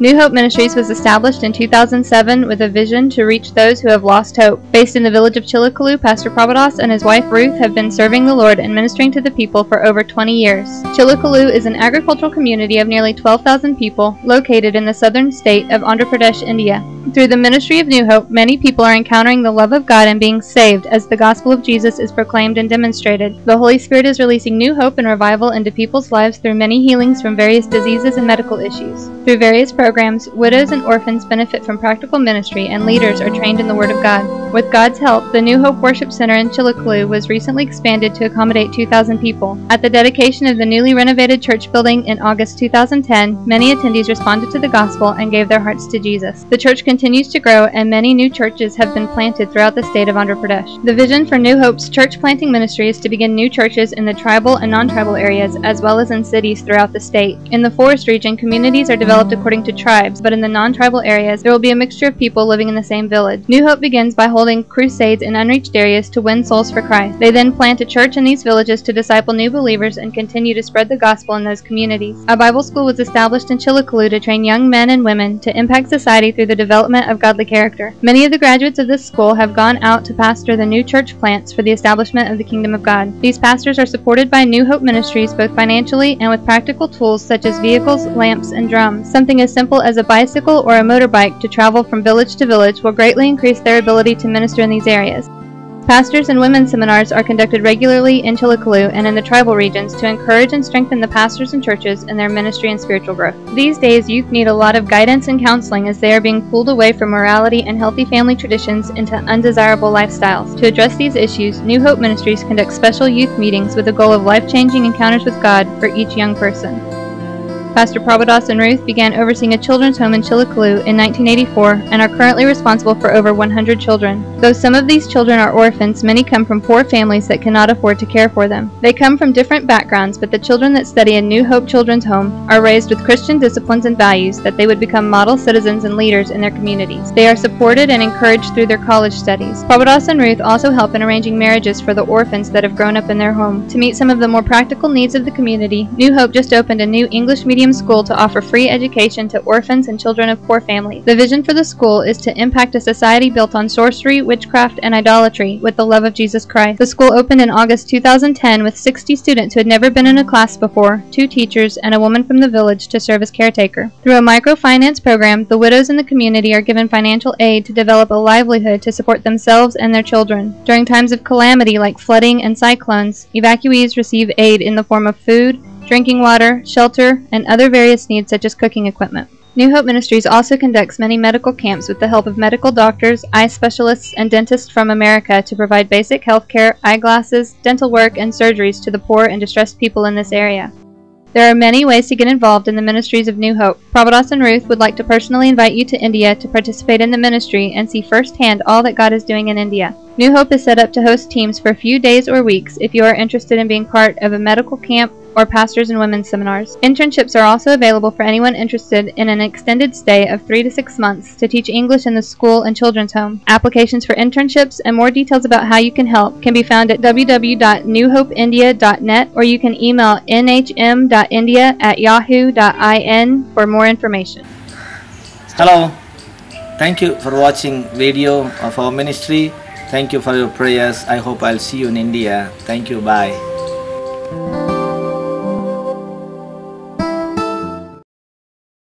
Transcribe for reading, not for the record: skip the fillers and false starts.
New Hope Ministries was established in 2007 with a vision to reach those who have lost hope. Based in the village of Chillicothe, Pastor Prabhudas and his wife Ruth have been serving the Lord and ministering to the people for over 20 years. Chillicothe is an agricultural community of nearly 12,000 people located in the southern state of Andhra Pradesh, India. Through the ministry of New Hope, many people are encountering the love of God and being saved as the gospel of Jesus is proclaimed and demonstrated. The Holy Spirit is releasing new hope and revival into people's lives through many healings from various diseases and medical issues. Through various programs, widows and orphans benefit from practical ministry and leaders are trained in the Word of God. With God's help, the New Hope Worship Center in Chillicothe was recently expanded to accommodate 2,000 people. At the dedication of the newly renovated church building in August 2010, many attendees responded to the gospel and gave their hearts to Jesus. The church continues to grow and many new churches have been planted throughout the state of Andhra Pradesh. The vision for New Hope's church planting ministry is to begin new churches in the tribal and non-tribal areas as well as in cities throughout the state. In the forest region, communities are developed according to tribes, but in the non-tribal areas, there will be a mixture of people living in the same village. New Hope begins by holding crusades in unreached areas to win souls for Christ. They then plant a church in these villages to disciple new believers and continue to spread the gospel in those communities. A Bible school was established in Chillicothe to train young men and women to impact society through the development of godly character. Many of the graduates of this school have gone out to pastor the new church plants for the establishment of the kingdom of God. These pastors are supported by New Hope Ministries both financially and with practical tools such as vehicles, lamps, and drums. Something as simple as a bicycle or a motorbike to travel from village to village will greatly increase their ability to minister in these areas. Pastors and women's seminars are conducted regularly in Chillicothe and in the tribal regions to encourage and strengthen the pastors and churches in their ministry and spiritual growth. These days, youth need a lot of guidance and counseling as they are being pulled away from morality and healthy family traditions into undesirable lifestyles. To address these issues, New Hope Ministries conducts special youth meetings with the goal of life-changing encounters with God for each young person. Pastor Prabhudas and Ruth began overseeing a children's home in Chillicothe in 1984 and are currently responsible for over 100 children. Though some of these children are orphans, many come from poor families that cannot afford to care for them. They come from different backgrounds, but the children that study in New Hope Children's Home are raised with Christian disciplines and values that they would become model citizens and leaders in their communities. They are supported and encouraged through their college studies. Prabhudas and Ruth also help in arranging marriages for the orphans that have grown up in their home. To meet some of the more practical needs of the community, New Hope just opened a new English medium school to offer free education to orphans and children of poor families. The vision for the school is to impact a society built on sorcery, witchcraft, and idolatry with the love of Jesus Christ. The school opened in August 2010 with 60 students who had never been in a class before, 2 teachers, and a woman from the village to serve as caretaker. Through a microfinance program, the widows in the community are given financial aid to develop a livelihood to support themselves and their children. During times of calamity like flooding and cyclones, evacuees receive aid in the form of food, drinking water, shelter, and other various needs such as cooking equipment. New Hope Ministries also conducts many medical camps with the help of medical doctors, eye specialists, and dentists from America to provide basic health care, eyeglasses, dental work, and surgeries to the poor and distressed people in this area. There are many ways to get involved in the ministries of New Hope. Prabhudas and Ruth would like to personally invite you to India to participate in the ministry and see firsthand all that God is doing in India. New Hope is set up to host teams for a few days or weeks if you are interested in being part of a medical camp or pastors and women's seminars. Internships are also available for anyone interested in an extended stay of 3 to 6 months to teach English in the school and children's home. Applications for internships and more details about how you can help can be found at www.newhopeindia.net or you can email nhm.india@yahoo.in for more information. Hello, thank you for watching video of our ministry. Thank you for your prayers. I hope I'll see you in India. Thank you. Bye.